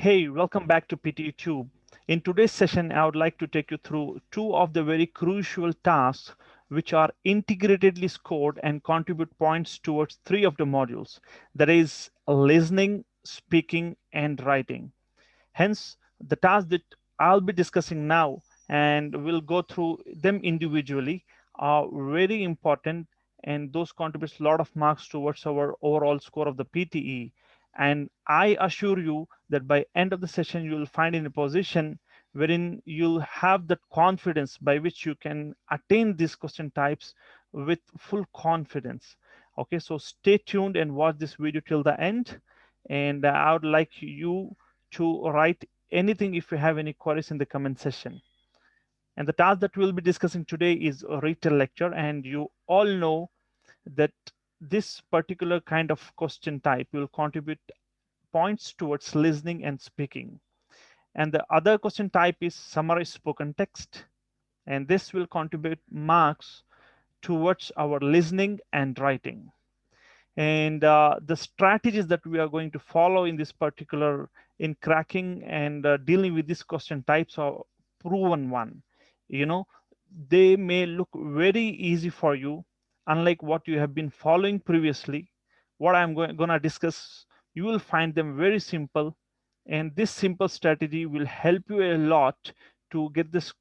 Hey, welcome back to PTE Tube. In today's session, I would like to take you through two of the very crucial tasks which are integratedly scored and contribute points towards three of the modules. That is listening, speaking, and writing. Hence, the tasks that I'll be discussing now and we'll go through them individually are very important, and those contributes a lot of marks towards our overall score of the PTE. And I assure you that by end of the session, you will find in a position wherein you'll have that confidence by which you can attain these question types with full confidence. Okay, so stay tuned and watch this video till the end. And I would like you to write anything if you have any queries in the comment section. And the task that we'll be discussing today is a retail lecture, and you all know that this particular kind of question type will contribute points towards listening and speaking. And the other question type is summarized spoken text, and this will contribute marks towards our listening and writing. And the strategies that we are going to follow in this particular in cracking and dealing with this question types are proven one. You know, they may look very easy for you, unlike what you have been following previously. What I'm going to discuss, you will find them very simple, and this simple strategy will help you a lot to get this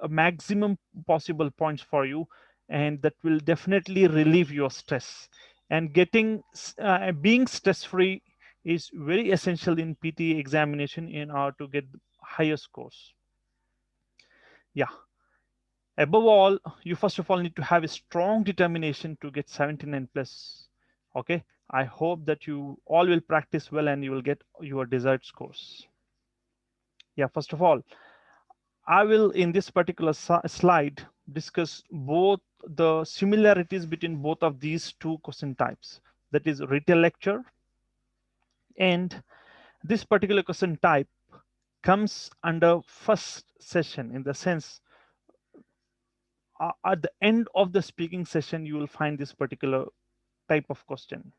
maximum possible points for you, and that will definitely relieve your stress. And being stress free is very essential in PT examination in order to get higher scores. Yeah, above all, you first of all need to have a strong determination to get 79 plus. Okay, I hope that you all will practice well and you will get your desired scores. Yeah, first of all, I will in this particular slide discuss both the similarities between both of these two question types, that is retail lecture. And this particular question type comes under first session, in the sense at the end of the speaking session you will find this particular type of question.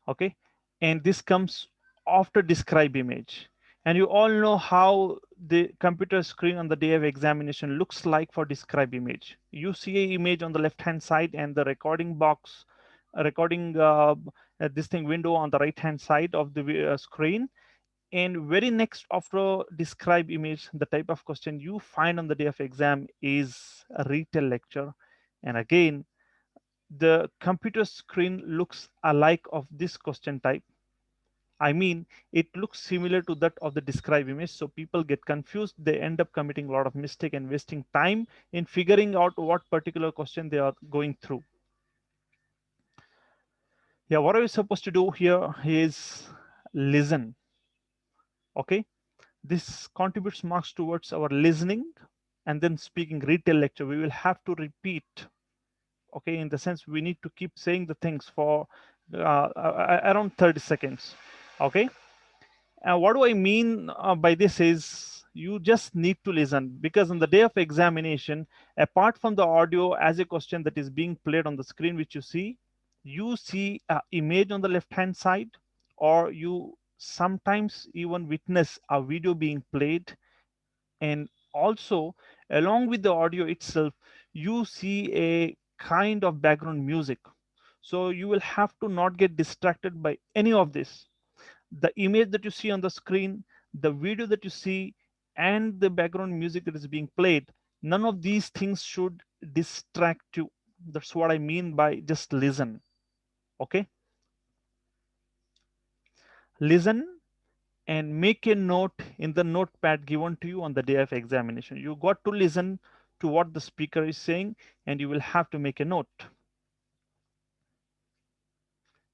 Okay, and this comes after describe image. And you all know how the computer screen on the day of examination looks like for describe image. You see a image on the left hand side and the recording box, recording this thing window on the right hand side of the screen. And very next after describe image, the type of question you find on the day of exam is a retail lecture. And again, the computer screen looks alike of this question type. I mean, it looks similar to that of the describe image. So people get confused. They end up committing a lot of mistake and wasting time in figuring out what particular question they are going through. Yeah, what are we supposed to do here is listen. Okay, this contributes marks towards our listening. And then speaking retail lecture, we will have to repeat. Okay, in the sense we need to keep saying the things for around 30 seconds. Okay, what do I mean by this is you just need to listen, because on the day of examination, apart from the audio as a question that is being played on the screen which you see an image on the left hand side, or you sometimes even witness a video being played. And also, along with the audio itself, you see a kind of background music. So you will have to not get distracted by any of this. The image that you see on the screen, the video that you see, and the background music that is being played, none of these things should distract you. That's what I mean by just listen. Okay, listen and make a note in the notepad given to you on the day of examination. You got to listen to what the speaker is saying, and you will have to make a note.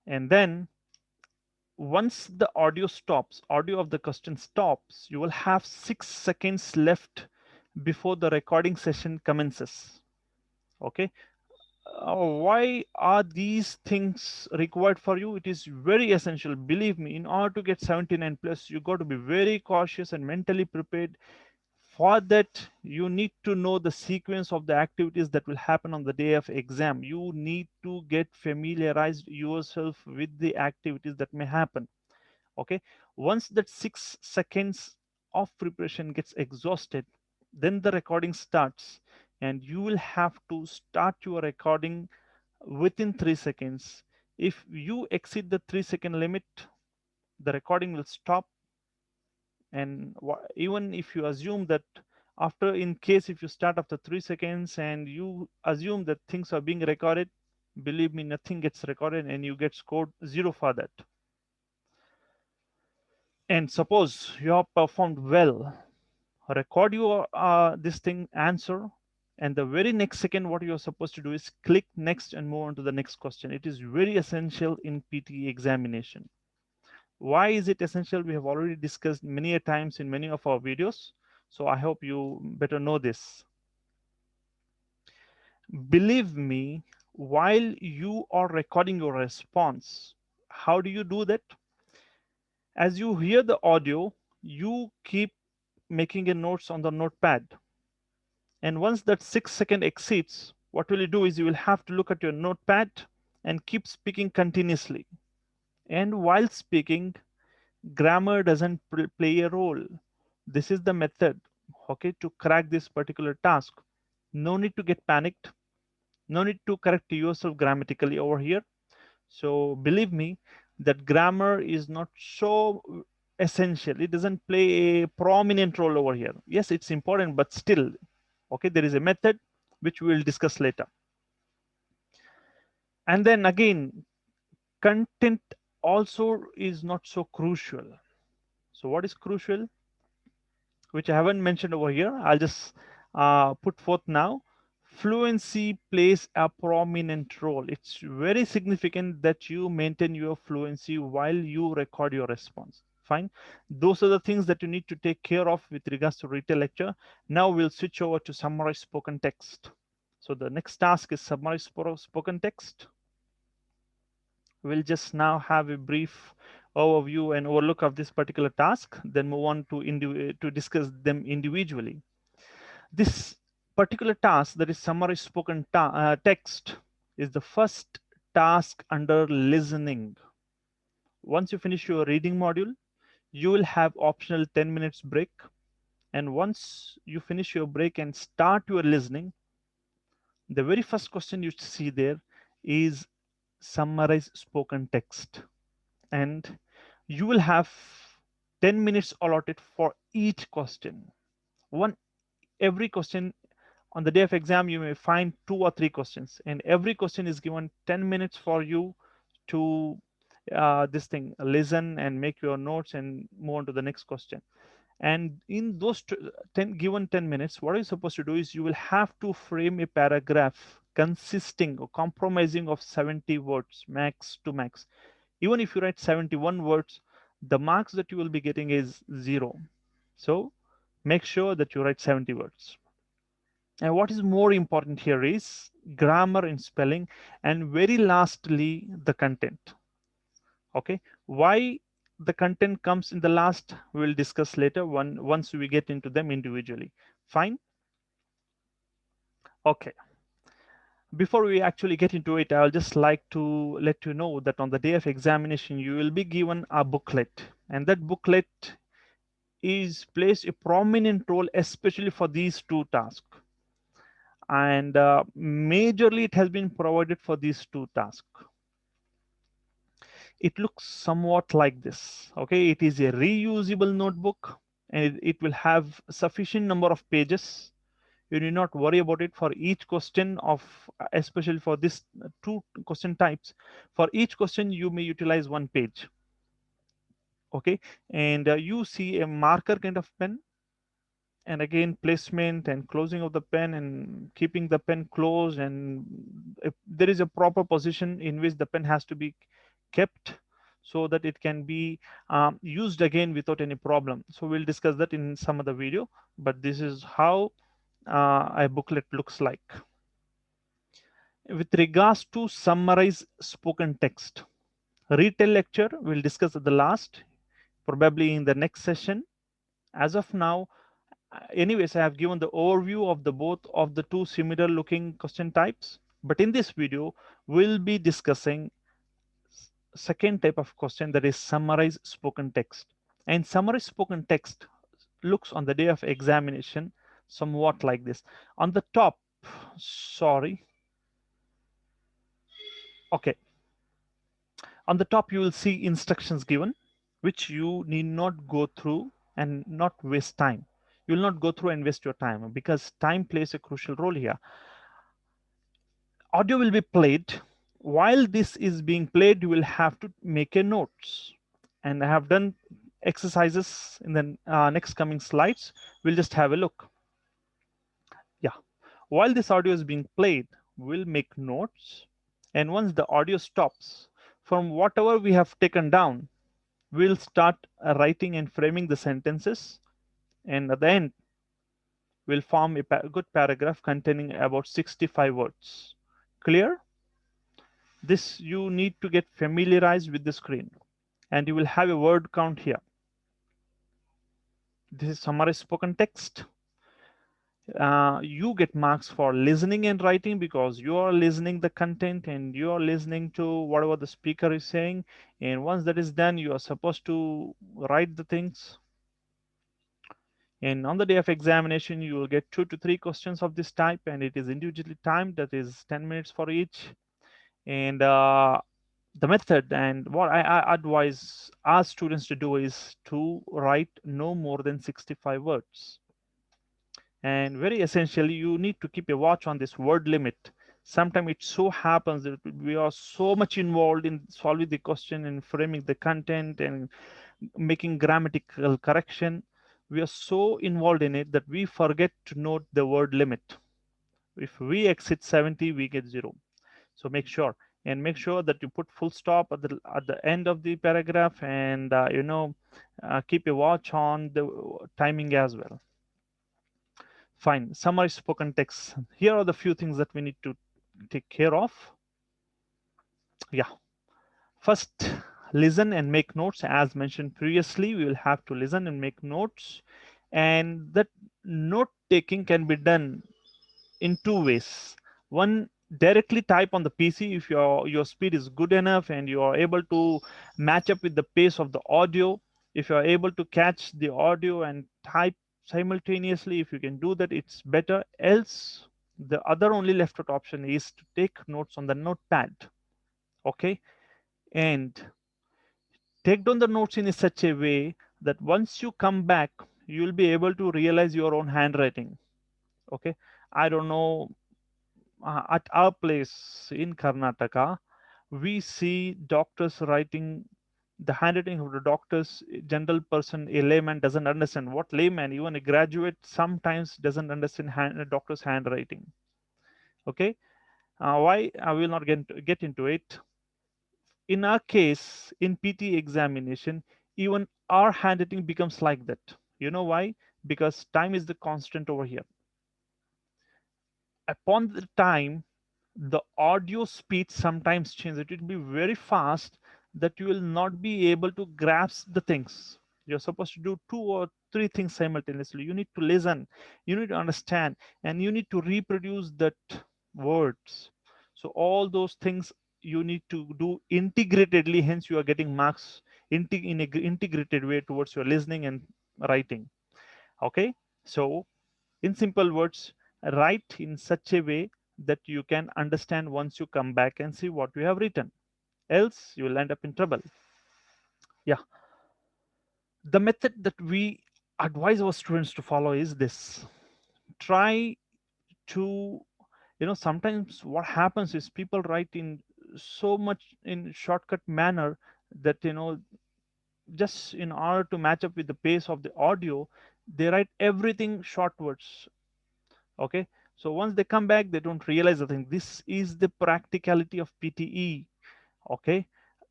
And then once the audio of the question stops, you will have 6 seconds left before the recording session commences. Okay, why are these things required for you? It is very essential, believe me. In order to get 79 plus, you got to be very cautious and mentally prepared. For that, you need to know the sequence of the activities that will happen on the day of exam. You need to get familiarized yourself with the activities that may happen. Okay, once that 6 seconds of preparation gets exhausted, then the recording starts, and you will have to start your recording within 3 seconds. If you exceed the 3 second limit, the recording will stop. And even if you assume that after, in case if you start after 3 seconds and you assume that things are being recorded, believe me, nothing gets recorded and you get scored 0 for that. And suppose you have performed well, record your this thing answer, and the very next second what you're supposed to do is click next and move on to the next question. It is very essential in PTE examination. Why is it essential? We have already discussed many a times in many of our videos, so I hope you better know this. Believe me, while you are recording your response, how do you do that? As you hear the audio, you keep making a notes on the notepad. And once that 6 second exceeds, what will you do is you will have to look at your notepad and keep speaking continuously. And while speaking, grammar doesn't play a role. This is the method, okay, to crack this particular task. No need to get panicked. No need to correct yourself grammatically over here. So believe me, that grammar is not so essential. It doesn't play a prominent role over here. Yes, it's important, but still, okay, there is a method which we will discuss later. And then again, content also is not so crucial. So what is crucial, which I haven't mentioned over here, I'll just put forth now. Fluency plays a prominent role. It's very significant that you maintain your fluency while you record your response. Fine. Those are the things that you need to take care of with regards to retail lecture. Now we'll switch over to summarize spoken text. So the next task is summarize spoken text. We'll just now have a brief overview and overlook of this particular task, then move on to discuss them individually. This particular task, that is summarize spoken text, is the first task under listening. Once you finish your reading module, you will have optional 10 minutes break. And once you finish your break and start your listening, the very first question you see there is summarize spoken text. And you will have 10 minutes allotted for each question. Every question on the day of exam, you may find 2 or 3 questions, and every question is given 10 minutes for you to this thing listen and make your notes and move on to the next question. And in those 10 minutes, what you're supposed to do is you will have to frame a paragraph consisting or comprising of 70 words max to max. Even if you write 71 words, the marks that you will be getting is 0. So make sure that you write 70 words. And what is more important here is grammar and spelling, and very lastly, the content. Okay, why the content comes in the last, we'll discuss later once we get into them individually. Fine. Okay. Before we actually get into it, I'll just like to let you know that on the day of examination, you will be given a booklet, and that booklet plays a prominent role, especially for these two tasks. And majorly it has been provided for these two tasks. It looks somewhat like this. Okay, it is a reusable notebook, and it will have sufficient number of pages. You need not worry about it. For each question of, especially for this two question types, for each question you may utilize 1 page. Okay, and you see a marker kind of pen, and again placement and closing of the pen and keeping the pen closed, and if there is a proper position in which the pen has to be kept so that it can be used again without any problem. So we'll discuss that in some other video, but this is how a booklet looks like. With regards to summarize spoken text, retail lecture we'll discuss at the last, probably in the next session. As of now, anyways, I have given the overview of the both of the two similar looking question types, but in this video we'll be discussing second type of question, that is summarize spoken text. And summarize spoken text looks on the day of examination somewhat like this. On the top, sorry, okay, on the top you will see instructions given, which you need not go through and not waste time. You will not go through and waste your time, because time plays a crucial role here. Audio will be played. While this is being played, you will have to make a notes. And I have done exercises in the next coming slides. We'll just have a look. Yeah. While this audio is being played, we'll make notes. And once the audio stops, from whatever we have taken down, we'll start writing and framing the sentences. And at the end, we'll form a good paragraph containing about 65 words. Clear? This, you need to get familiarized with the screen, and you will have a word count here. This is summarized spoken text. You get marks for listening and writing, because you are listening the content and you are listening to whatever the speaker is saying. And once that is done, you are supposed to write the things. And on the day of examination, you will get 2 to 3 questions of this type, and it is individually timed. That is 10 minutes for each. And the method, and what I advise our students to do, is to write no more than 65 words. And very essentially, you need to keep a watch on this word limit. Sometimes it so happens that we are so much involved in solving the question and framing the content and making grammatical correction. We are so involved in it that we forget to note the word limit. If we exceed 70, we get 0. So make sure, and make sure that you put full stop at the end of the paragraph, and keep a watch on the timing as well. Fine. Summary spoken text. Here are the few things that we need to take care of. Yeah. First, listen and make notes. As mentioned previously, we will have to listen and make notes, and that note taking can be done in 2 ways. One, directly type on the PC if your speed is good enough and you are able to match up with the pace of the audio. If you are able to catch the audio and type simultaneously, if you can do that, it's better. Else, the other only left out option is to take notes on the notepad. Okay, and take down the notes in such a way that once you come back, you will be able to realize your own handwriting. Okay, I don't know, at our place in Karnataka, we see doctors writing the handwriting of the doctors. General person, a layman, doesn't understand. What layman? Even a graduate sometimes doesn't understand a doctor's handwriting. Okay, why? I will not get into it. In our case, in PT examination, even our handwriting becomes like that. You know why? Because time is the constant over here. Upon the time, the audio speed sometimes changes. It will be very fast that you will not be able to grasp the things. You're supposed to do 2 or 3 things simultaneously. You need to listen, you need to understand, and you need to reproduce that words. So all those things you need to do integratedly, hence you are getting marks in an integrated way towards your listening and writing. Okay, so in simple words, write in such a way that you can understand once you come back and see what you have written. Else, you will end up in trouble. Yeah. The method that we advise our students to follow is this. Try to, sometimes what happens is people write in so much in shortcut manner that, just in order to match up with the pace of the audio, they write everything short words. Okay, so once they come back, they don't realize the thing. This is the practicality of PTE. Okay,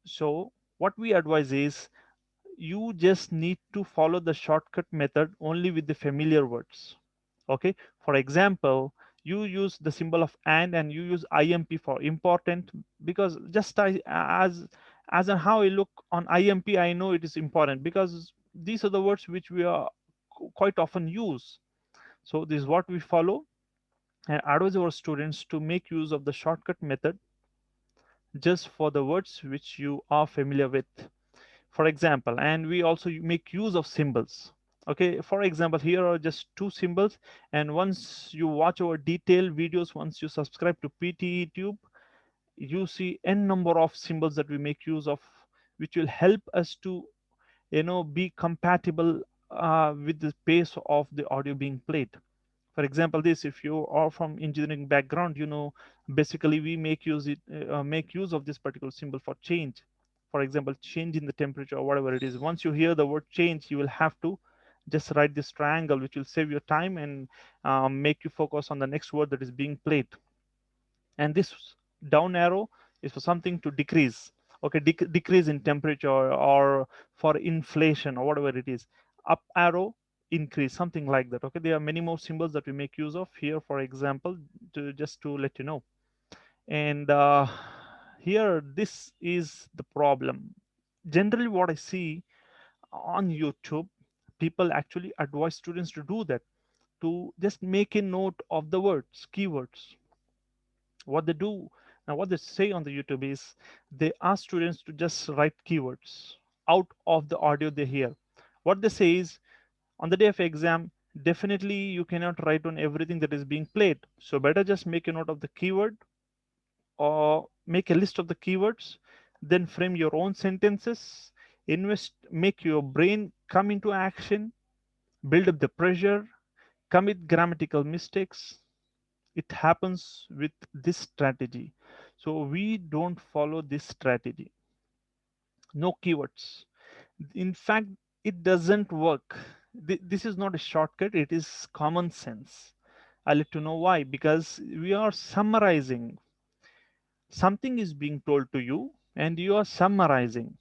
so what we advise is, you just need to follow the shortcut method only with the familiar words. Okay, for example, you use the symbol of and you use IMP for important, because just as and how I look on IMP, I know it is important because these are the words which we are quite often use. So this is what we follow, and advise our students to make use of the shortcut method. just for the words which you are familiar with. For example, and we also make use of symbols. Okay, for example, here are just two symbols, and once you watch our detailed videos, once you subscribe to PTE Tube, you see n number of symbols that we make use of, which will help us to be compatible with the pace of the audio being played. For example, this, if you are from engineering background, basically we make use of this particular symbol for change. For example, change in the temperature or whatever it is. Once you hear the word change, you will have to just write this triangle, which will save your time and make you focus on the next word that is being played. And this down arrow is for something to decrease. Okay, decrease in temperature, or for inflation or whatever it is. Up arrow, increase, something like that. Okay, there are many more symbols that we make use of here, for example, to let you know. And here, this is the problem. Generally what I see on YouTube, people actually advise students to do that, to just make a note of the words, keywords. What they do now, what they say on the YouTube is, they ask students to just write keywords out of the audio they hear. What they say is, on the day of exam, definitely you cannot write on everything that is being played, so better just make a note of the keyword, or make a list of the keywords, then frame your own sentences, make your brain come into action, build up the pressure, commit grammatical mistakes. It happens with this strategy. So we don't follow this strategy. No keywords. In fact, it doesn't work. This is not a shortcut, it is common sense. I'll let you know why. Because we are summarizing. Something is being told to you and you are summarizing.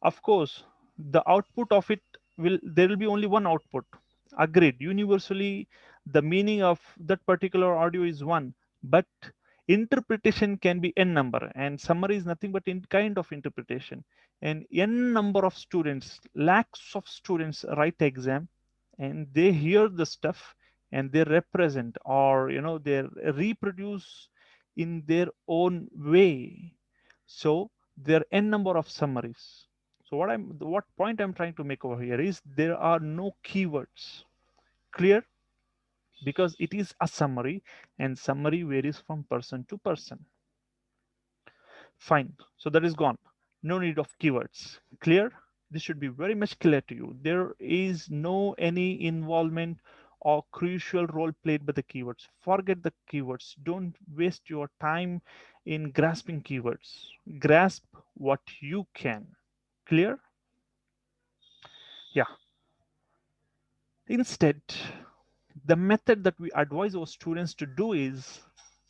Of course, the output of it, there will be only one output. Agreed. Universally, the meaning of that particular audio is one, but interpretation can be n number, and summary is nothing but in kind of interpretation. And n number of students, lakhs of students write exam, and they hear the stuff, and they represent, or they reproduce in their own way. So there are n number of summaries. So what point I'm trying to make over here is, there are no keywords. Clear? Because it is a summary, and summary varies from person to person. Fine. So that is gone. No need of keywords. Clear? This should be very much clear to you. There is no any involvement or crucial role played by the keywords. Forget the keywords. Don't waste your time in grasping keywords. Grasp what you can. Clear? Yeah. Instead, the method that we advise our students to do is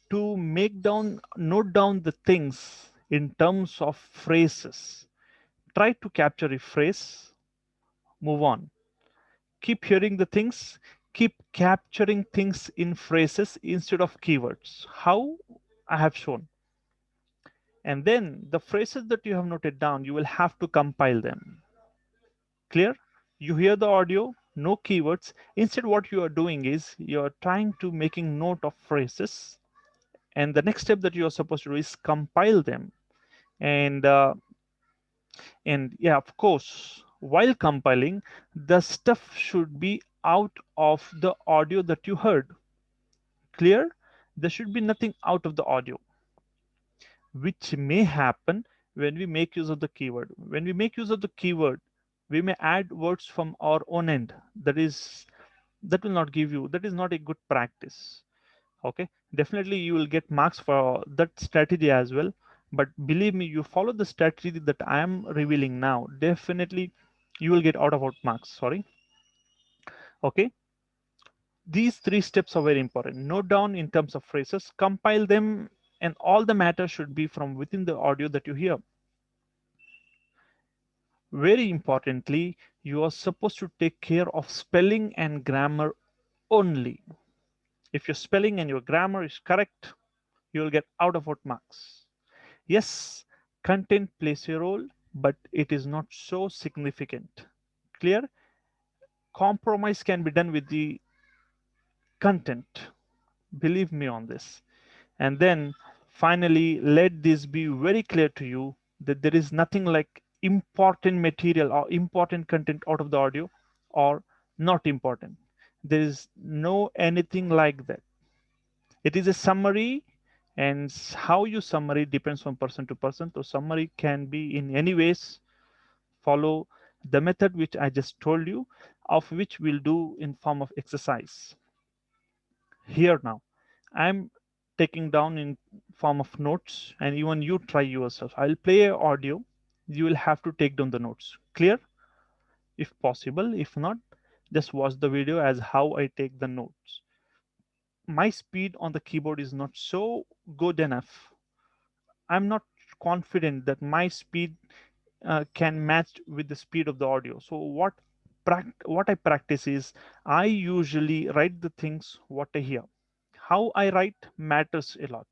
to note down the things in terms of phrases. Try to capture a phrase, move on. Keep hearing the things, keep capturing things in phrases instead of keywords. How? I have shown. And then the phrases that you have noted down, you will have to compile them. Clear? You hear the audio, no keywords. Instead, what you are doing is, you are trying to making note of phrases, and the next step that you are supposed to do is compile them. And uh, and yeah, of course, while compiling, the stuff should be out of the audio that you heard. Clear? There should be nothing out of the audio, which may happen when we make use of the keyword. When we make use of the keyword, we may add words from our own end. That will not give you, that is not a good practice. Okay, definitely you will get marks for that strategy as well, but believe me, you follow the strategy that I am revealing now, definitely you will get out of out marks. Sorry. Okay, these three steps are very important. Note down in terms of phrases, compile them, and all the matter should be from within the audio that you hear. Very importantly, you are supposed to take care of spelling and grammar only. If your spelling and your grammar is correct, you will get out of out marks. Yes, content plays a role, but it is not so significant. Clear? Compromise can be done with the content. Believe me on this. And then Finally, let this be very clear to you that there is nothing like important material or important content out of the audio or not important. There is no anything like that. It is a summary, and how you summary depends from person to person. So summary can be in any ways. Follow the method which I just told you, of which we'll do in form of exercise. Here now, I'm taking down in form of notes, and even you try yourself. I'll play a audio. You will have to take down the notes. Clear? If possible. If not, just watch the video as how I take the notes. My speed on the keyboard is not so good enough. I'm not confident that my speed can match with the speed of the audio. So what I practice is I usually write the things what I hear. How I write matters a lot.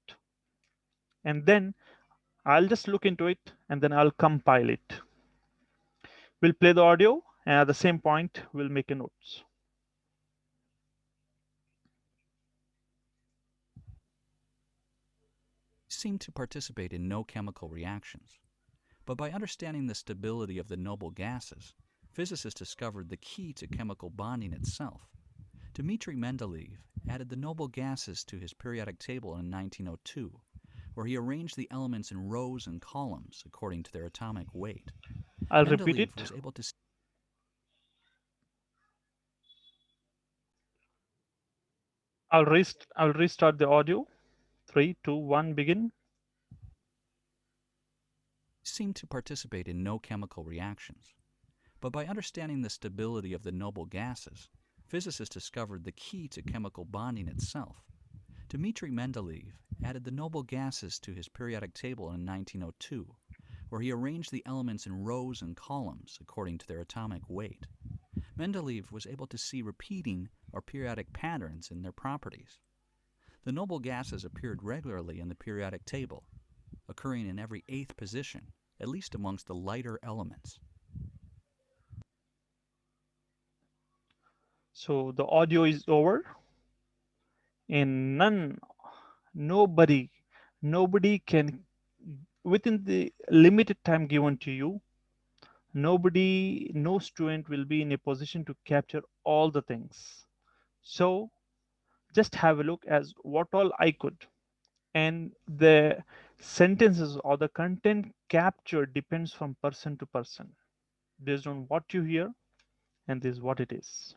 And then I'll just look into it and then I'll compile it. We'll play the audio and at the same point we'll make a notes. Seem to participate in no chemical reactions. But by understanding the stability of the noble gases, physicists discovered the key to chemical bonding itself. Dmitri Mendeleev added the noble gases to his periodic table in 1902, where he arranged the elements in rows and columns according to their atomic weight. I'll repeat Mendeleev it. was able to I'll restart the audio. 3, 2, 1, begin. seem to participate in no chemical reactions. But by understanding the stability of the noble gases, physicists discovered the key to chemical bonding itself. Dmitri Mendeleev added the noble gases to his periodic table in 1902, where he arranged the elements in rows and columns according to their atomic weight. Mendeleev was able to see repeating or periodic patterns in their properties. The noble gases appeared regularly in the periodic table, occurring in every eighth position, at least amongst the lighter elements. So the audio is over, and nobody can, within the limited time given to you, no student will be in a position to capture all the things. So just have a look as what all I could. And the sentences or the content captured depends from person to person based on what you hear, and this is what it is.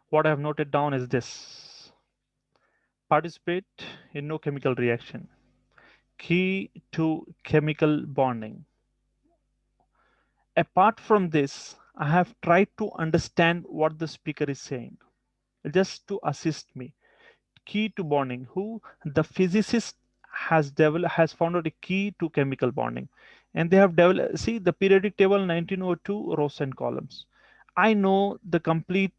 What I have noted down is this: participate in no chemical reaction, key to chemical bonding. Apart from this, I have tried to understand what the speaker is saying just to assist me. Key to bonding, who the physicist has found out a key to chemical bonding, and they have developed, see the periodic table 1902, rows and columns. I know the complete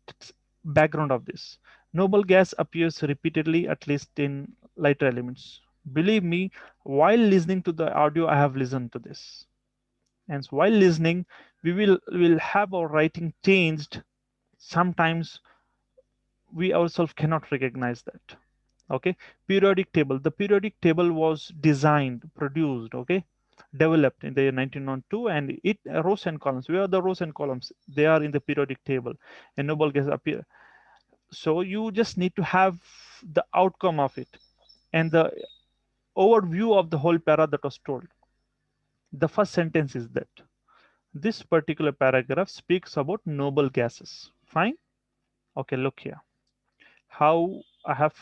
background of this. Noble gas appears repeatedly, at least in lighter elements. Believe me, while listening to the audio, I have listened to this, and so while listening, we will have our writing changed. Sometimes we ourselves cannot recognize that. Okay, periodic table, the periodic table was designed, produced, okay, developed in the year 1902, and it rows and columns, where are the rows and columns? They are in the periodic table, and noble gas appear. So you just need to have the outcome of it and the overview of the whole para that was told. The first sentence is that this particular paragraph speaks about noble gases. Fine. Okay, look here how I have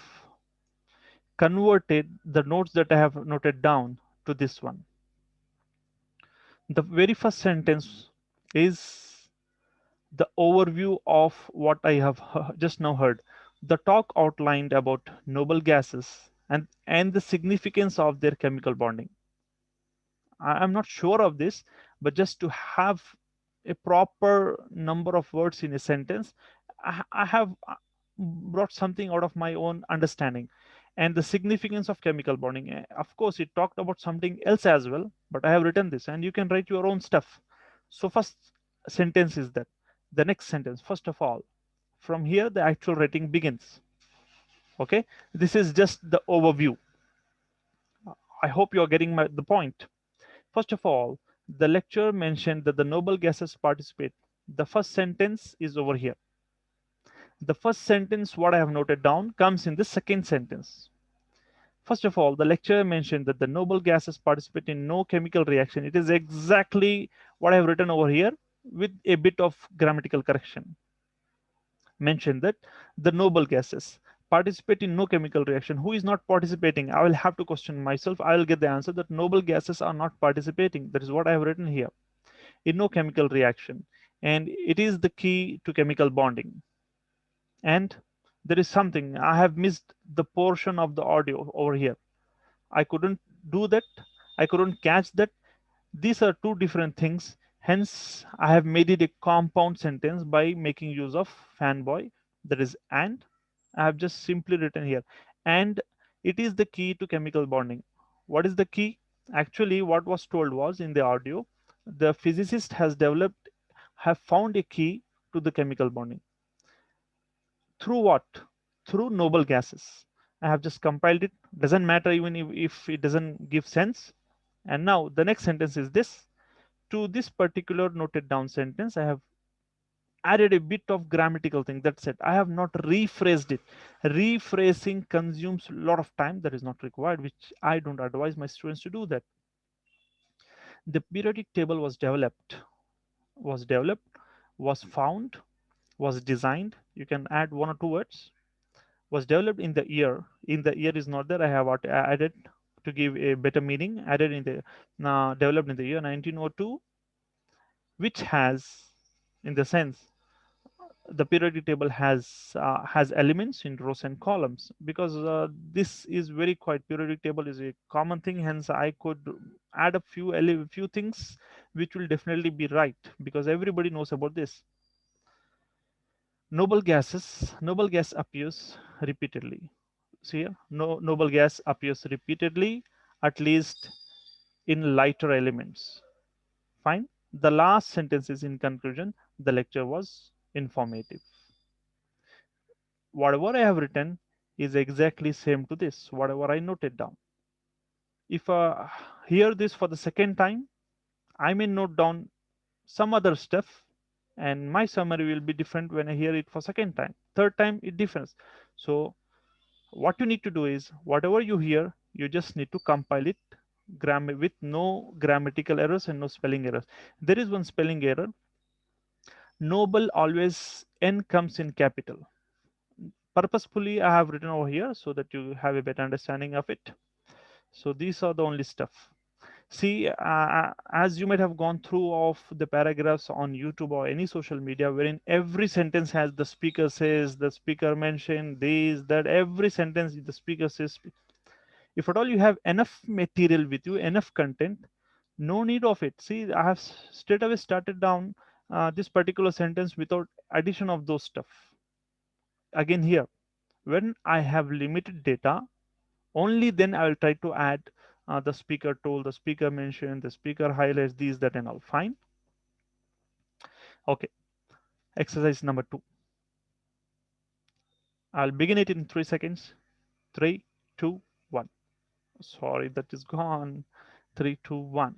converted the notes that I have noted down to this one. The very first sentence is the overview of what I have just now heard. The talk outlined about noble gases and the significance of their chemical bonding. I'm not sure of this, but just to have a proper number of words in a sentence, I have brought something out of my own understanding. And the significance of chemical bonding. Of course, it talked about something else as well, but I have written this, and you can write your own stuff. So, first sentence is that. The next sentence, first of all, From here, the actual writing begins. Okay, this is just the overview. I hope you're getting the point. First of all, the lecturer mentioned that the noble gases participate. The first sentence is over here. The first sentence, what I have noted down, comes in the second sentence. First of all, the lecturer mentioned that the noble gases participate in no chemical reaction. It is exactly what I have written over here with a bit of grammatical correction. Mentioned that the noble gases participate in no chemical reaction. Who is not participating? I will have to question myself. I will get the answer that noble gases are not participating. That is what I have written here. In no chemical reaction. And it is the key to chemical bonding. And there is something, I have missed the portion of the audio over here. I couldn't do that. I couldn't catch that. These are two different things. Hence, I have made it a compound sentence by making use of fanboy. That is and. I have just simply written here. And it is the key to chemical bonding. What is the key? Actually, what was told was in the audio, the physicist have found a key to the chemical bonding. Through what? Through noble gases. I have just compiled it. Doesn't matter even if it doesn't give sense. And now the next sentence is this. To this particular noted down sentence, I have added a bit of grammatical thing. That's it. I have not rephrased it. Rephrasing consumes a lot of time that is not required, which I don't advise my students to do that. The periodic table was found, was designed. You can add one or two words. Was developed in the year. In the year is not there. I have added to give a better meaning. Added in the developed in the year 1902, which has, in the sense, the periodic table has elements in rows and columns because this is very quite periodic table is a common thing. Hence, I could add a few things which will definitely be right because everybody knows about this. Noble gas appears repeatedly. See here, no noble gas appears repeatedly, at least in lighter elements. Fine. The last sentence is in conclusion. The lecture was informative. Whatever I have written is exactly same to this, whatever I noted down. If I hear this for the second time, I may note down some other stuff and my summary will be different when I hear it for second time. Third time, it differs. So what you need to do is whatever you hear, you just need to compile it with no grammatical errors and no spelling errors. There is one spelling error. Noble always N comes in capital. Purposefully, I have written over here so that you have a better understanding of it. So these are the only stuff. See, as you might have gone through of the paragraphs on YouTube or any social media, wherein every sentence has the speaker says, the speaker mentioned this, that every sentence the speaker says. If at all you have enough material with you, enough content, no need of it. See, I have straight away started down this particular sentence without addition of those stuff. Again here, when I have limited data, only then I will try to add the speaker told, the speaker mentioned, the speaker highlights, these, that, and all. Fine. Okay. Exercise number 2. I'll begin it in 3 seconds. 3, 2, 1. Sorry, that is gone. 3, 2, 1.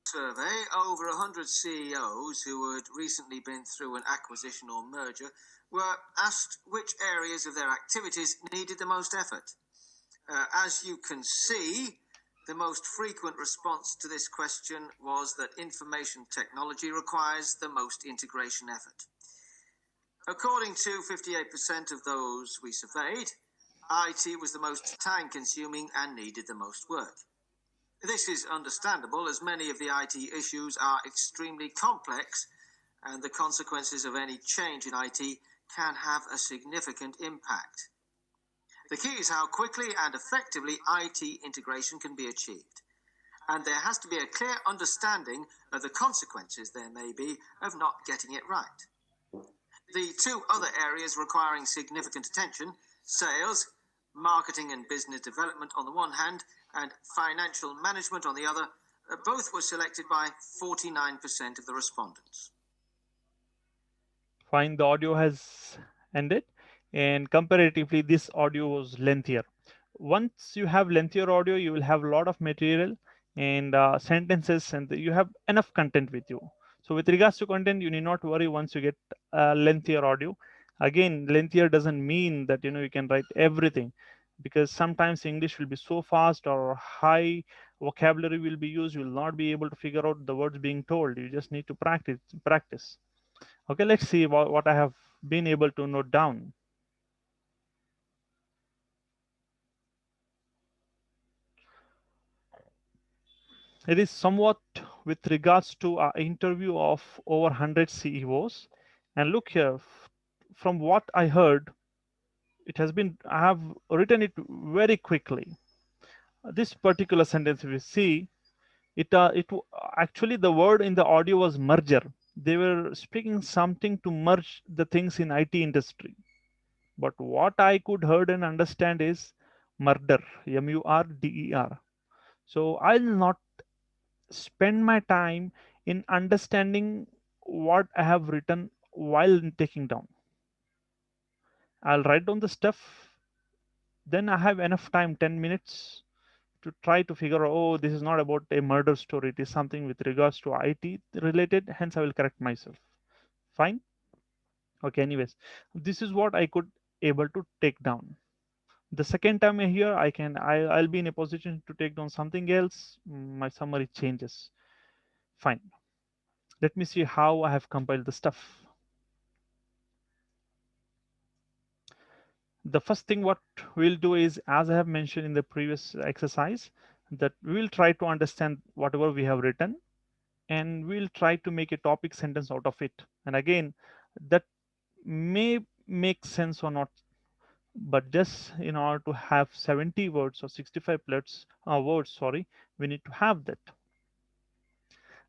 Survey, over 100 CEOs who had recently been through an acquisition or merger were asked which areas of their activities needed the most effort. As you can see, the most frequent response to this question was that information technology requires the most integration effort. According to 58% of those we surveyed, IT was the most time-consuming and needed the most work. This is understandable, as many of the IT issues are extremely complex, and the consequences of any change in IT can have a significant impact. The key is how quickly and effectively IT integration can be achieved, and there has to be a clear understanding of the consequences there may be of not getting it right. The two other areas requiring significant attention, sales, marketing and business development on the one hand, and financial management on the other, both were selected by 49% of the respondents. Fine, the audio has ended, and comparatively this audio was lengthier. Once you have lengthier audio, you will have a lot of material and sentences, and you have enough content with you. So with regards to content, you need not worry once you get lengthier audio. Again, lengthier doesn't mean that you can write everything, because sometimes English will be so fast or high vocabulary will be used, you will not be able to figure out the words being told. You just need to practice. Okay, let's see what I have been able to note down. It is somewhat with regards to our interview of over 100 CEOs. And look here, from what I heard, it has been, I have written it very quickly. This particular sentence we see, actually the word in the audio was merger. They were speaking something to merge the things in IT industry. But what I could heard and understand is murder, MURDER. So I'll not spend my time in understanding what I have written while taking down. I'll write down the stuff, then I have enough time, 10 minutes, to try to figure out, oh, this is not about a murder story, it is something with regards to IT related, hence I will correct myself. Fine. Okay, anyways, this is what I could able to take down. The second time I hear, I'll be in a position to take down something else. My summary changes. Fine. Let me see how I have compiled the stuff. The first thing what we'll do is, as I have mentioned in the previous exercise, that we'll try to understand whatever we have written, and we'll try to make a topic sentence out of it. And again, that may make sense or not, but just in order to have 70 words or 65 words, sorry, we need to have that.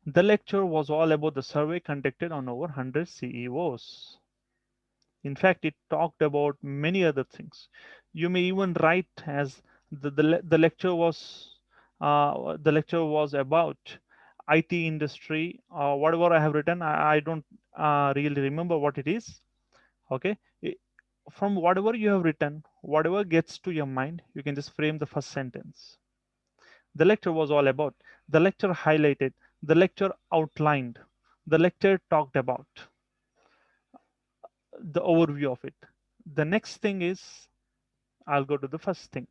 The lecture was all about the survey conducted on over 100 CEOs. In fact, it talked about many other things. You may even write as the lecture was about IT industry, whatever I have written. I don't really remember what it is. Okay, from whatever you have written, whatever gets to your mind, you can just frame the first sentence. The lecture was all about. The lecture highlighted. The lecture outlined. The lecture talked about the overview of it. The next thing is, I'll go to the first thing.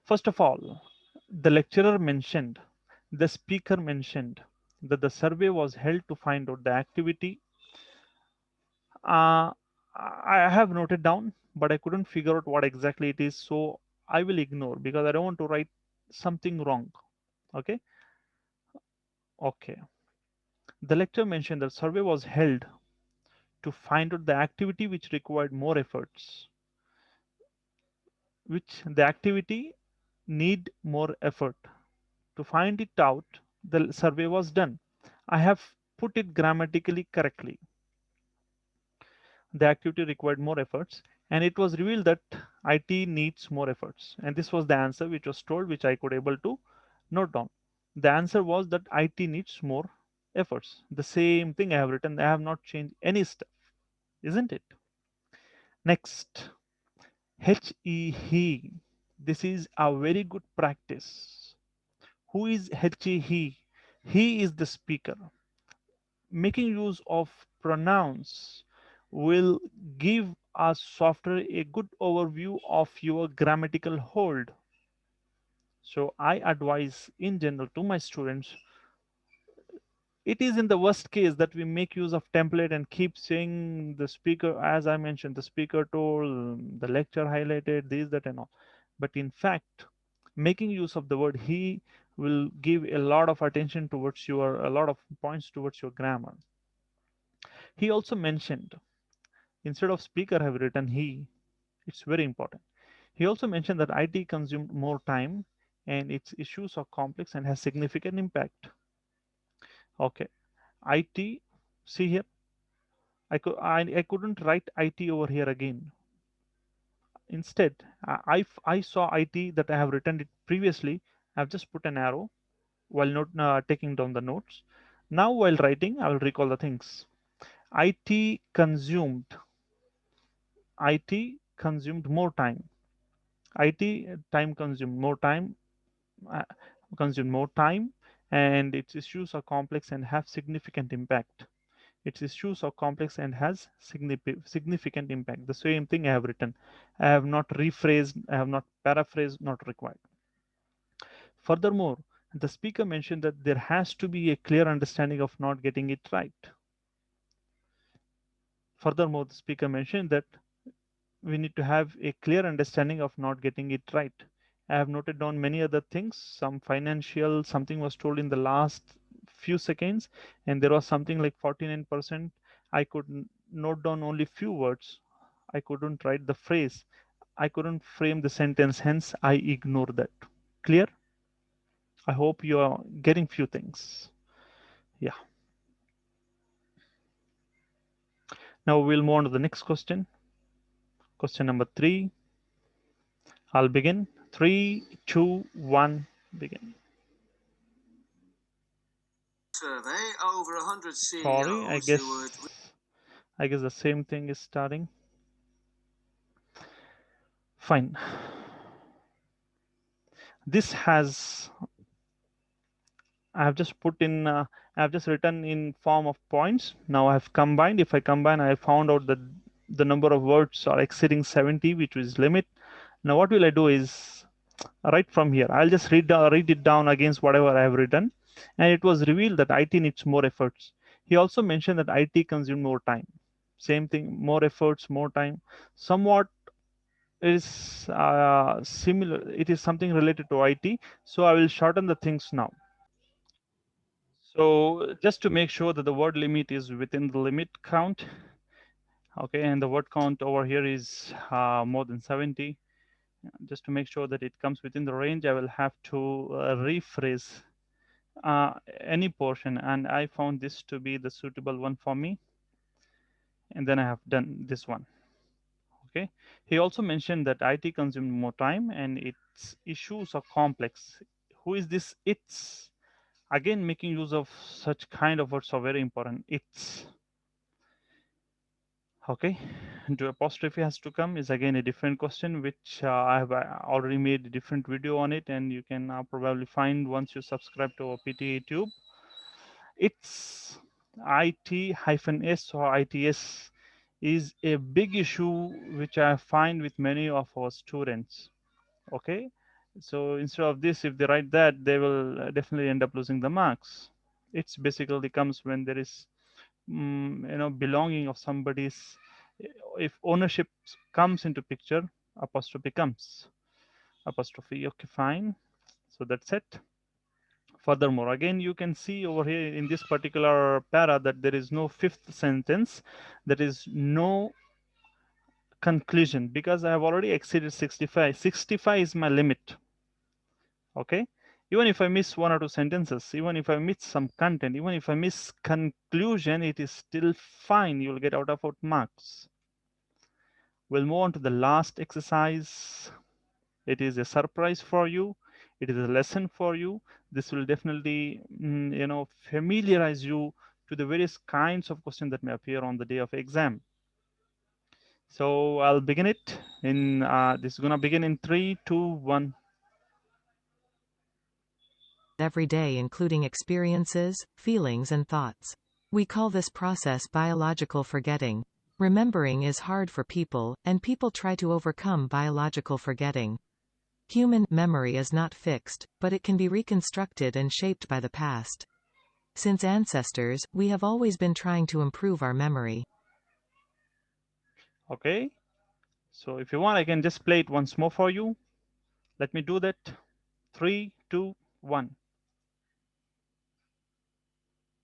First of all, the lecturer mentioned, the speaker mentioned that the survey was held to find out the activity. I have noted down, but I couldn't figure out what exactly it is, so I will ignore because I don't want to write something wrong. Okay. Okay. The lecturer mentioned that survey was held to find out the activity which required more efforts, which the activity need more effort. To find it out, the survey was done. I have put it grammatically correctly. The activity required more efforts, and it was revealed that IT needs more efforts. And this was the answer which was told, which I could able to note down. The answer was that IT needs more efforts. The same thing I have written. I have not changed any stuff, isn't it? Next, he. This is a very good practice. Who is he? He is the speaker. Making use of pronouns will give us software a good overview of your grammatical hold. So I advise in general to my students, it is in the worst case that we make use of template and keep saying the speaker, as I mentioned, the speaker told, the lecture highlighted, this, that, and all. But in fact, making use of the word he will give a lot of attention towards a lot of points towards your grammar. He also mentioned, instead of speaker, I have written he. It's very important. He also mentioned that IT consumed more time and its issues are complex and has significant impact. Okay, IT, see here, I couldn't write IT over here again. Instead, I saw IT that I have written it previously. I've just put an arrow while not taking down the notes. Now, while writing, I will recall the things. IT consumed more time. IT time consumed more time, uh, and its issues are complex and have significant impact. Its issues are complex and has significant impact. The same thing I have written. I have not rephrased, I have not paraphrased, not required. Furthermore, the speaker mentioned that there has to be a clear understanding of not getting it right. Furthermore, the speaker mentioned that we need to have a clear understanding of not getting it right. I have noted down many other things. Some financial, something was told in the last few seconds, and there was something like 49%. I could note down only few words. I couldn't write the phrase. I couldn't frame the sentence, hence I ignore that. Clear? I hope you are getting few things. Yeah. Now we'll move on to the next question. Question number 3. I'll begin. 3, 2, 1, begin. Survey over 100 Sorry, I CEOs who would. guess the same thing is starting. Fine. This has I have just put in I have just written in form of points. Now I have combined. If I combine, I found out that the number of words are exceeding 70, which is limit. Now what will I do is right from here, I'll just read it down against whatever I have written, and it was revealed that IT needs more efforts. He also mentioned that IT consumed more time. Same thing, more efforts, more time. Somewhat is similar. It is something related to IT. So I will shorten the things now. So just to make sure that the word limit is within the limit count, okay, and the word count over here is more than 70. Just to make sure that it comes within the range, I will have to rephrase any portion, and I found this to be the suitable one for me, and then I have done this one. Okay. He also mentioned that IT consumed more time and its issues are complex. Who is this it's? Again, making use of such kind of words are very important. It's. Okay. Do apostrophe has to come is again a different question, which I have already made a different video on it, and you can probably find once you subscribe to our PTE Tube. It's IT-S or ITS is a big issue which I find with many of our students. Okay, so instead of this, if they write that, they will definitely end up losing the marks. It's basically comes when there is belonging of somebody's, if ownership comes into picture, apostrophe comes. Apostrophe, okay, fine. So that's it. Furthermore, again, you can see over here in this particular para that there is no fifth sentence. There is no conclusion because I have already exceeded 65. 65 is my limit. Okay. Even if I miss one or two sentences, even if I miss some content, even if I miss conclusion, it is still fine. You'll get out of marks. We'll move on to the last exercise. It is a surprise for you. It is a lesson for you. This will definitely, familiarize you to the various kinds of questions that may appear on the day of exam. So I'll begin it in, this is gonna begin in 3, 2, 1. Every day, including experiences, feelings and thoughts. We call this process biological forgetting. Remembering is hard for people, and people try to overcome biological forgetting. Human memory is not fixed, but it can be reconstructed and shaped by the past. Since ancestors, we have always been trying to improve our memory. Okay. So if you want, I can just play it once more for you. Let me do that. 3, 2, 1.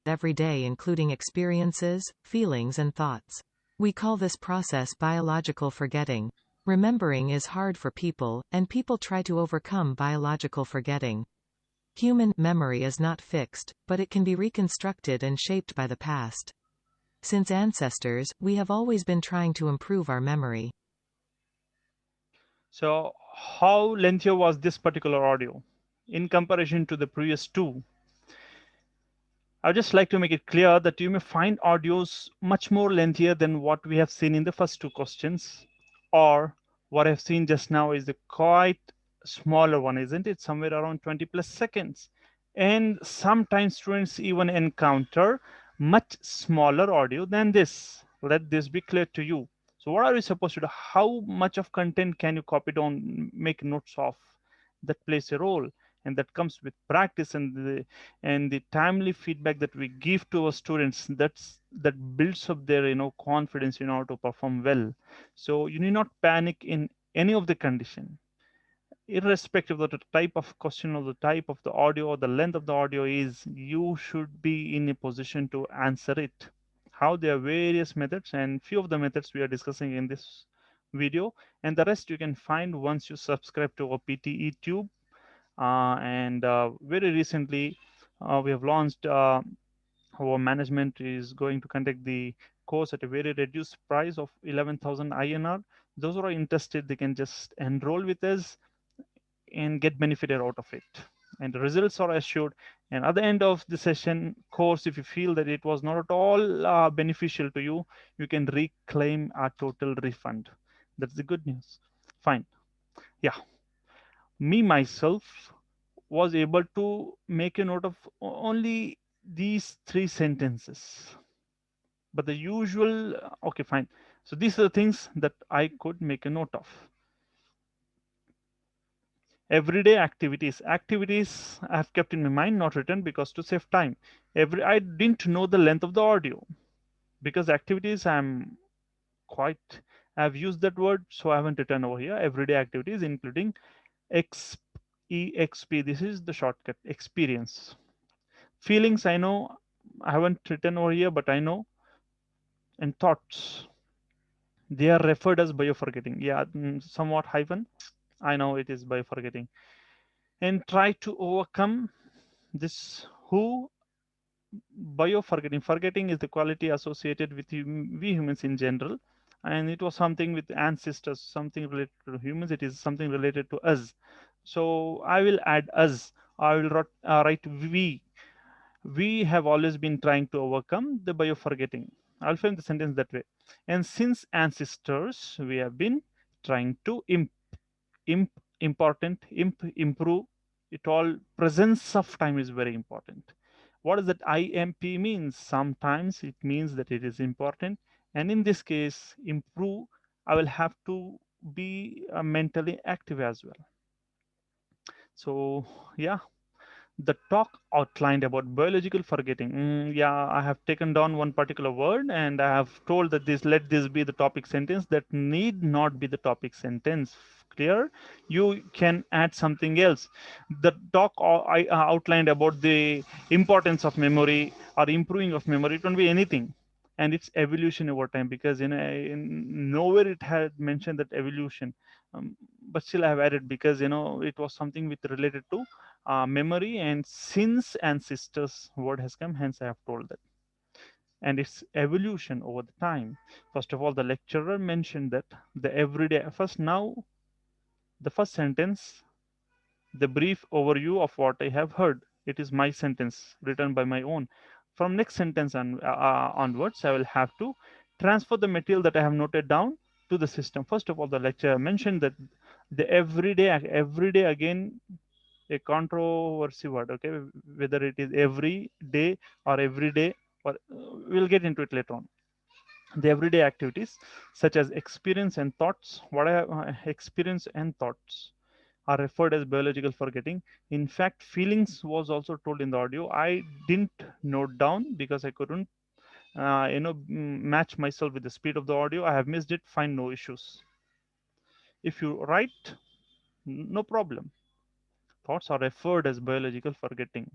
Every day, including experiences, feelings and thoughts. We call this process biological forgetting. Remembering is hard for people, and people try to overcome biological forgetting. Human memory is not fixed, but it can be reconstructed and shaped by the past. Since ancestors, we have always been trying to improve our memory. So how lengthy was this particular audio in comparison to the previous two? I would just like to make it clear that you may find audios much more lengthier than what we have seen in the first two questions, or what I've seen just now is a quite smaller one, isn't it? Somewhere around 20 plus seconds. And sometimes students even encounter much smaller audio than this. Let this be clear to you. So what are we supposed to do? How much of content can you copy down, make notes of? That plays a role, and that comes with practice and the timely feedback that we give to our students. That builds up their confidence in order to perform well. So you need not panic in any of the condition, irrespective of the type of question or the type of the audio or the length of the audio is. You should be in a position to answer it. How there are various methods, and few of the methods we are discussing in this video, and the rest you can find once you subscribe to our PTE Tube. And very recently we have launched our management is going to conduct the course at a very reduced price of 11,000 INR. Those who are interested, they can just enroll with us and get benefited out of it. And the results are assured. And at the end of the session course, if you feel that it was not at all beneficial to you, you can reclaim a total refund. That's the good news. Fine. Yeah. Me myself was able to make a note of only these three sentences, but the usual okay, fine. So these are the things that I could make a note of. Everyday activities I have kept in my mind, not written, because to save time. I didn't know the length of the audio, because activities quite I've used that word, so I haven't written over here. Everyday activities including exp, this is the shortcut, experience. Feelings, I know I haven't written over here, but I know. And thoughts, they are referred as bioforgetting. Yeah, somewhat hyphen. I know it is bioforgetting. And try to overcome this who bioforgetting. Forgetting is the quality associated with we humans in general. And it was something with ancestors, something related to humans. It is something related to us. So I will add us. I will write we. We have always been trying to overcome the bioforgetting. I'll frame the sentence that way. And since ancestors, we have been trying to imp, improve it all. Presence of time is very important. What does that IMP means? Sometimes it means that it is important. And in this case, improve, I will have to be mentally active as well. So, yeah, the talk outlined about biological forgetting. Yeah, I have taken down one particular word and I have told that let this be the topic sentence. That need not be the topic sentence. Clear? You can add something else. The talk I outlined about the importance of memory or improving of memory. It won't be anything. And its evolution over time, because nowhere it had mentioned that evolution. But still I have added, because it was something with related to memory, and since ancestors word has come, hence I have told that. And its evolution over the time. First of all, the lecturer mentioned that the everyday first. Now the first sentence, the brief overview of what I have heard. It is my sentence written by my own. From next sentence onwards, I will have to transfer the material that I have noted down to the system. First of all, the lecturer mentioned that the everyday again, a controversy word, okay, whether it is every day or every day, or we'll get into it later on. The everyday activities such as experience and thoughts, what I have experience and thoughts are referred as biological forgetting. In fact, feelings was also told in the audio. I didn't note down because I couldn't match myself with the speed of the audio. I have missed it, find no issues. If you write, no problem. Thoughts are referred as biological forgetting.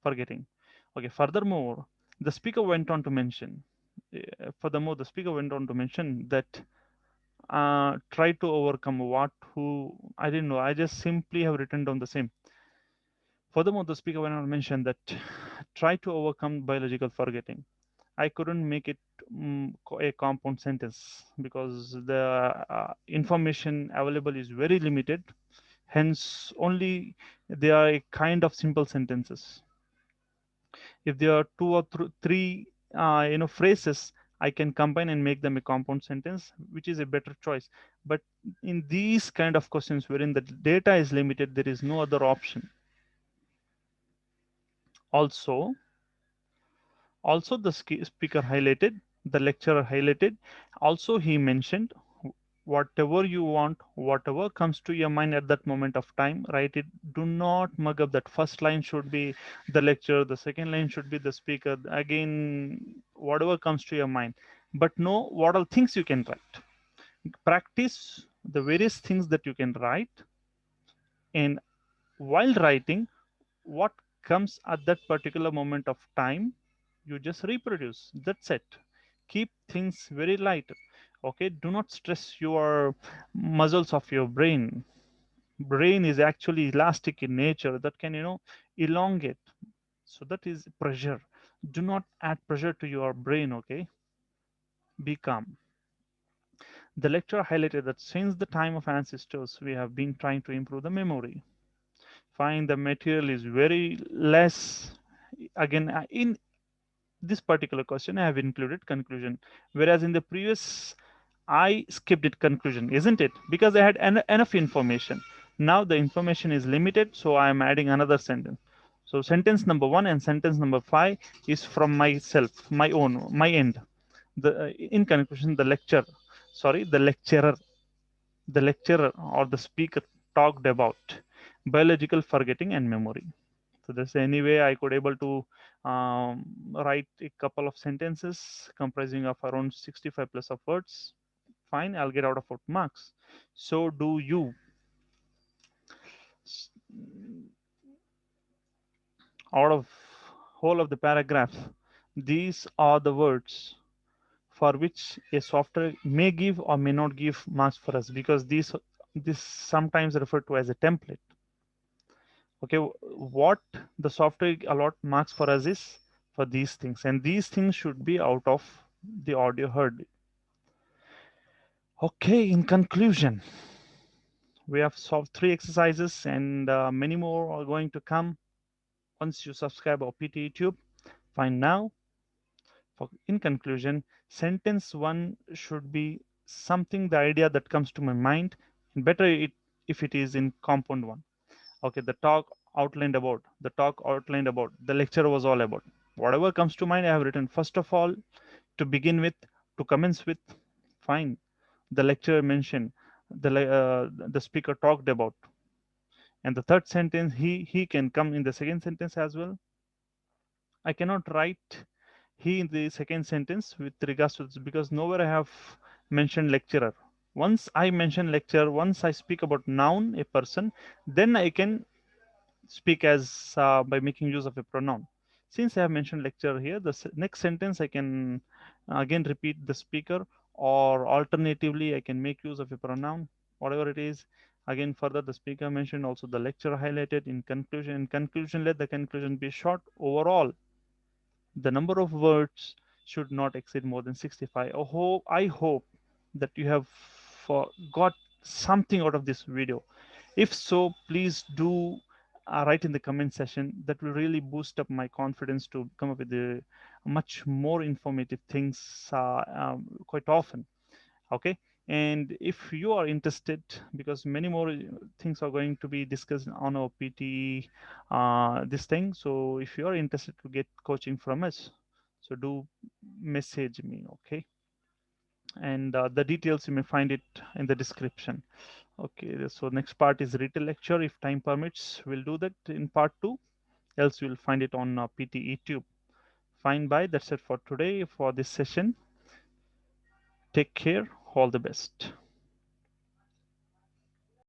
Okay, furthermore, the speaker went on to mention, furthermore, the speaker went on to mention that try to overcome what, who, I didn't know. I just simply have written down the same. Furthermore, the speaker went on to mention that try to overcome biological forgetting. I couldn't make it a compound sentence because the information available is very limited. Hence, only they are a kind of simple sentences. If there are two or three phrases, I can combine and make them a compound sentence, which is a better choice. But in these kind of questions wherein the data is limited, there is no other option. Also the speaker highlighted, the lecturer highlighted. Also he mentioned, whatever you want, whatever comes to your mind at that moment of time, write it. Do not mug up. That first line should be the lecturer, the second line should be the speaker, again whatever comes to your mind. But know what all things you can write. Practice the various things that you can write, and while writing, what comes at that particular moment of time, you just reproduce. That's it. Keep things very light. Okay, do not stress your muscles of your brain. Brain is actually elastic in nature, that can elongate. So that is pressure. Do not add pressure to your brain. Okay, be calm. The lecturer highlighted that since the time of ancestors we have been trying to improve the memory. Find the material is very less. Again, in this particular question I have included conclusion, whereas in the previous I skipped it conclusion, isn't it? Because I had enough information. Now the information is limited, so I am adding another sentence. So sentence number 1 and sentence number 5 is from myself, my own, my end. The in conclusion, the lecturer or the speaker talked about biological forgetting and memory. So there's any way I could able to write a couple of sentences comprising of around 65 plus of words. Fine, I'll get out of 4 marks. So do you. Out of whole of the paragraph, these are the words for which a software may give or may not give marks for us, because this sometimes referred to as a template. Okay, what the software allot marks for us is for these things, and these things should be out of the audio heard. Okay, in conclusion, we have solved 3 exercises, and many more are going to come once you subscribe our PTE Tube. Fine. Now, in conclusion, sentence 1 should be something, the idea that comes to my mind, and better if it is in compound one. Okay, the talk outlined about, the lecture was all about. Whatever comes to mind, I have written. First of all, to begin with, to commence with, fine. The lecturer mentioned, the speaker talked about, and the third sentence, he can come in the second sentence as well. I cannot write he in the second sentence with regards to this, because nowhere I have mentioned lecturer. Once I mention lecturer, once I speak about noun, a person, then I can speak as by making use of a pronoun. Since I have mentioned lecturer here, the next sentence I can again repeat the speaker, or alternatively I can make use of a pronoun, whatever it is. Again, further, the speaker mentioned also the lecturer highlighted. In conclusion, let the conclusion be short. Overall, the number of words should not exceed more than 65. I hope that you have got something out of this video. If so, please do write in the comment section. That will really boost up my confidence to come up with the much more informative things quite often. Okay, and if you are interested, because many more things are going to be discussed on our PTE this thing, so if you are interested to get coaching from us, so do message me. Okay, and the details you may find it in the description. Okay, so next part is retail lecture. If time permits, we'll do that in part 2, else you'll find it on PTE Tube. Fine, bye. That's it for today for this session. Take care. All the best.